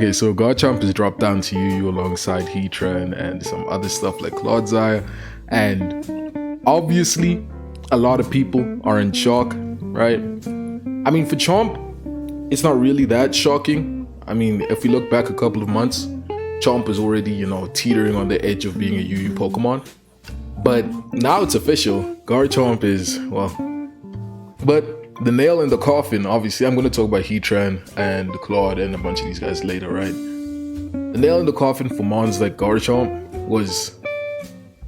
Okay, so Garchomp is dropped down to UU alongside Heatran and some other stuff like Clodsire. And obviously, a lot of people are in shock, right? I mean, for Chomp, it's not really that shocking. I mean, if we look back a couple of months, Chomp is already, teetering on the edge of being a UU Pokemon. But now it's official. Garchomp is, but the nail in the coffin, obviously, I'm going to talk about Heatran and Claude and a bunch of these guys later, right? The nail in the coffin for mons like Garchomp was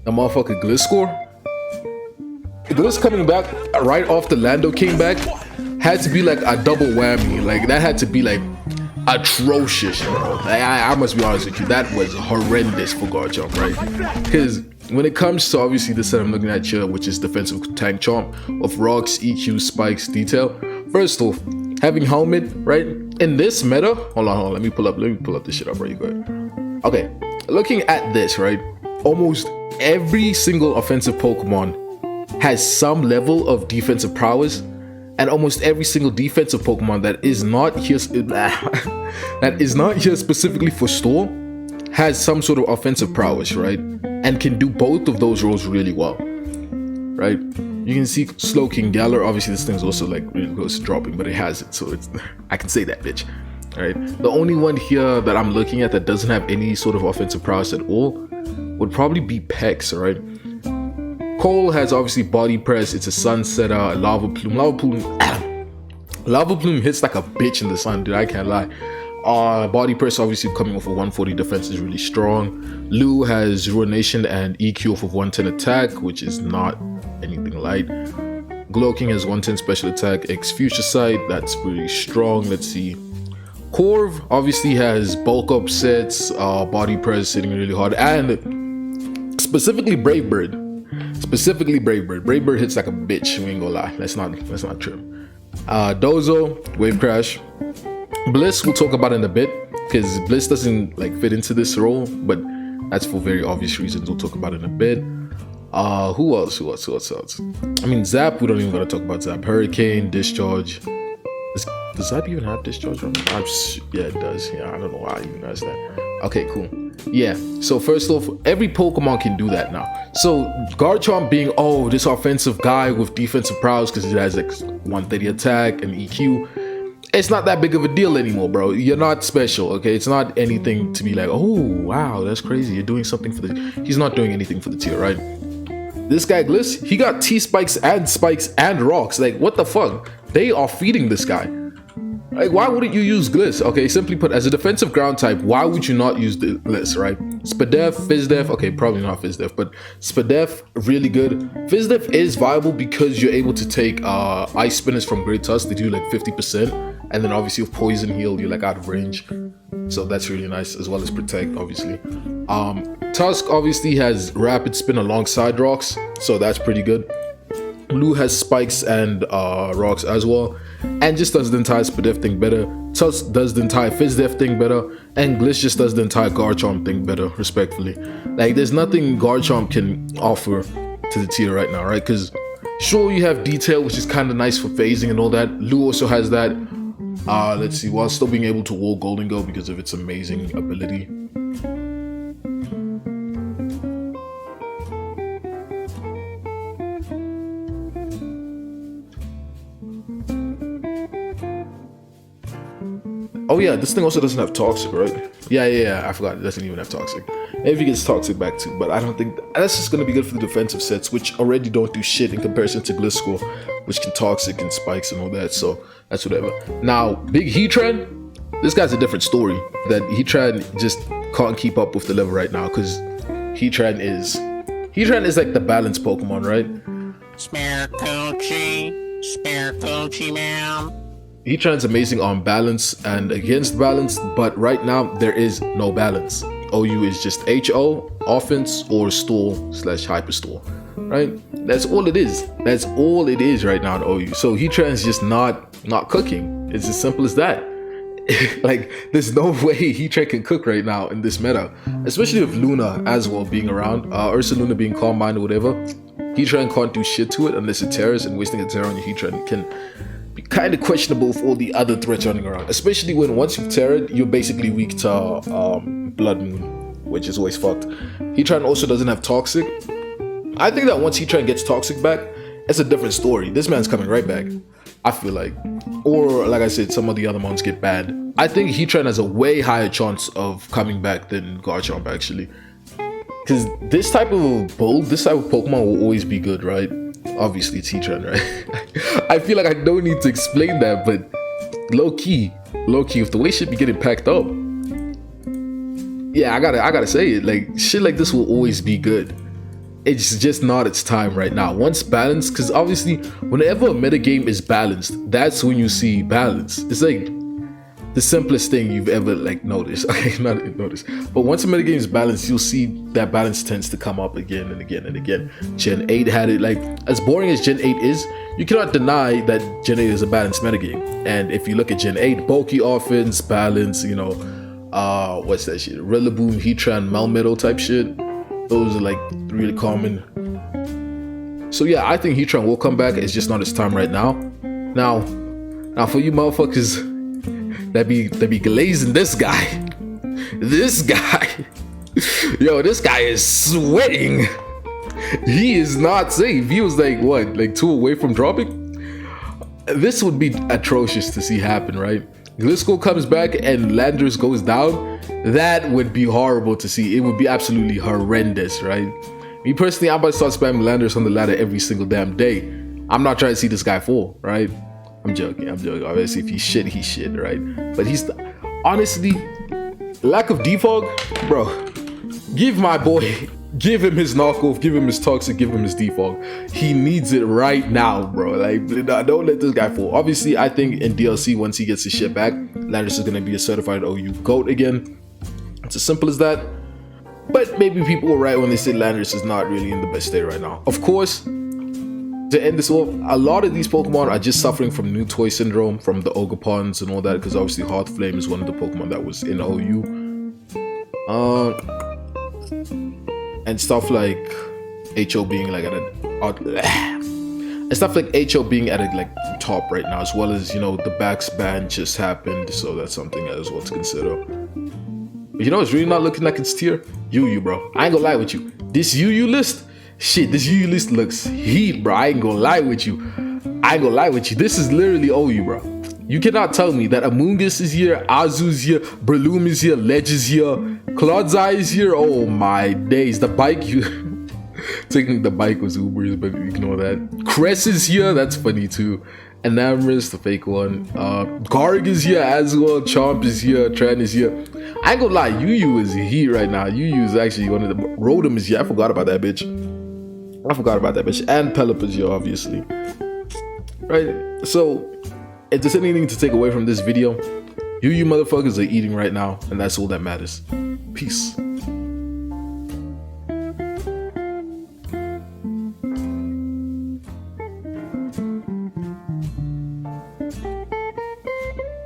the motherfucking Gliss score. Gliss coming back right off the Lando came back had to be like a double whammy. Like, that had to be like atrocious, bro. I must be honest with you, that was horrendous for Garchomp, right? Because when it comes to obviously the set I'm looking at here, which is defensive tank Chomp of rocks, EQ, spikes, detail. First off, having helmet, right? In this meta, hold on, let me pull up this shit up right quick. Okay, looking at this, right? Almost every single offensive Pokemon has some level of defensive prowess, and almost every single defensive Pokemon that is not here specifically for store has some sort of offensive prowess, right? And can do both of those roles really well, right? You can see Slowking, Galar. Obviously, this thing's also like really close to dropping, but it has it, so I can say that, bitch. Right? The only one here that I'm looking at that doesn't have any sort of offensive prowess at all would probably be Pex, right? Cole has obviously body press. It's a sunsetter, a lava plume. Lava plume hits like a bitch in the sun, dude. I can't lie. Body press obviously coming off of 140 defense is really strong. Lou has Ruination and EQ off of 110 attack, which is not anything light. Glowking has 110 special attack, X Future Sight, that's really strong. Let's see. Corv obviously has bulk up sets, body press hitting really hard, and specifically Brave Bird. Brave Bird hits like a bitch, we ain't gonna lie. Let's not trim. Dozo, Wave Crash. Bliss we'll talk about in a bit, because Bliss doesn't like fit into this role, but that's for very obvious reasons. We'll talk about it in a bit. Who else? I mean, Zap, we don't even gotta talk about Zap. Hurricane, Discharge. Does Zap even have Discharge? Yeah, it does. Yeah, I don't know why I even asked that. Okay, cool. Yeah, so first off, every Pokemon can do that now. So Garchomp being, this offensive guy with defensive prowess because it has like 130 attack and EQ, it's not that big of a deal anymore, bro. You're not special, okay? It's not anything to be like, oh, wow, that's crazy. You're doing something for the... He's not doing anything for the tier, right? This guy, Gliss, he got T-Spikes and Rocks. Like, what the fuck? They are feeding this guy. Like, why wouldn't you use Gliss? Okay, simply put, as a defensive ground type, why would you not use the Gliss, right? Spadef, Fizdef, okay, probably not Fizdef, but Spadef, really good. Fizdef is viable because you're able to take Ice Spinners from Great Tusk. They do like 50%. And then obviously with Poison Heal, you're like out of range. So that's really nice, as well as Protect, obviously. Tusk obviously has Rapid Spin alongside Rocks, so that's pretty good. Blue has Spikes and Rocks as well, and just does the entire Spadef thing better. Tusk does the entire Fizdef thing better, and Gliss just does the entire Garchomp thing better, respectfully. Like, there's nothing Garchomp can offer to the tier right now, right? Because sure, you have Detail, which is kind of nice for phasing and all that. Lou also has that. Let's see, while still being able to wall Golden Go because of its amazing ability. Oh yeah, this thing also doesn't have Toxic, right? Yeah, I forgot, it doesn't even have Toxic. Maybe it gets Toxic back too, but I don't think that's just gonna be good for the defensive sets, which already don't do shit in comparison to Gliscor, which can Toxic and Spikes and all that, so that's whatever. Now, big Heatran, this guy's a different story. That Heatran just can't keep up with the level right now, because Heatran is like the balanced Pokemon, right? Spare Coochie, man. Heatran's amazing on balance and against balance, but right now there is no balance. OU is just HO, offense, or stall/hyper stall, right? That's all it is. That's all it is right now in OU. So Heatran's just not cooking. It's as simple as that. Like, there's no way Heatran can cook right now in this meta, especially with Luna as well being around, Ursaluna being Calm Mind or whatever. Heatran can't do shit to it unless it tears, and wasting a tear on your Heatran can be kind of questionable with all the other threats running around, especially when once you've Terran, you're basically weak to Blood Moon, which is always fucked. Heatran also doesn't have Toxic. I think that once Heatran gets Toxic back, it's a different story. This man's coming right back, I feel like. Or like I said, some of the other mons get bad. I think Heatran has a way higher chance of coming back than Garchomp actually. Because this type of build, this type of Pokemon will always be good, right? Obviously it's Heatran, right? I feel like I don't need to explain that, but low-key, with the way shit be getting packed up. Yeah, I gotta say it, like, shit like this will always be good. It's just not its time right now. Once balanced, because obviously, whenever a metagame is balanced, that's when you see balance. It's like the simplest thing you've ever like noticed. Okay, not noticed. But once a metagame is balanced, you'll see that balance tends to come up again and again and again. Gen 8 had it. Like, as boring as Gen 8 is, you cannot deny that Gen 8 is a balanced metagame. And if you look at Gen 8, bulky offense, balance, you know, what's that shit? Rillaboom, Heatran, Melmetal type shit. Those are like really common. So yeah, I think Heatran will come back. It's just not his time right now. Now for you motherfuckers that be glazing this guy. Yo, this guy is sweating. He is not safe. He was like, what, like 2 away from dropping? This would be atrocious to see happen, right? Gliscor comes back and Landorus goes down. That would be horrible to see. It would be absolutely horrendous, right? Me personally, I'm about to start spamming Landorus on the ladder every single damn day. I'm not trying to see this guy fall, right? I'm joking. Obviously, if he's shit, right? But he's, honestly, lack of defog, bro. Give my boy, give him his knockoff, give him his toxic, give him his defog. He needs it right now, bro. Like, don't let this guy fall. Obviously, I think in DLC, once he gets his shit back, Landorus is gonna be a certified OU GOAT again. It's as simple as that. But maybe people were right when they said Landorus is not really in the best state right now. Of course, to end this off, a lot of these Pokemon are just suffering from new toy syndrome, from the Ogopons and all that, because obviously Heartflame is one of the Pokemon that was in OU. And stuff like HO being like at and stuff like HO being at a like top right now, as well as, you know, the Bax ban just happened, so that's something as well to consider. But you know, it's really not looking like it's tier UU, bro. I ain't gonna lie with you. This UU list, shit, this UU list looks heat, bro. I ain't gonna lie with you. This is literally OU, bro. You cannot tell me that Amoonguss is here, Azu's here, Breloom is here, Ledge is here, Clodseye is here. Oh my days. The bike, taking the bike was Uber's, but ignore that. Cress is here, that's funny too. Enamorous, the fake one. Garg is here as well. Chomp is here. Tran is here. I ain't gonna lie, UU is heat right now. UU is actually one of the. Rotom is here. I forgot about that bitch. And Pelipper is here, obviously. Right? So, if there's anything to take away from this video, UU motherfuckers are eating right now, and that's all that matters. Peace.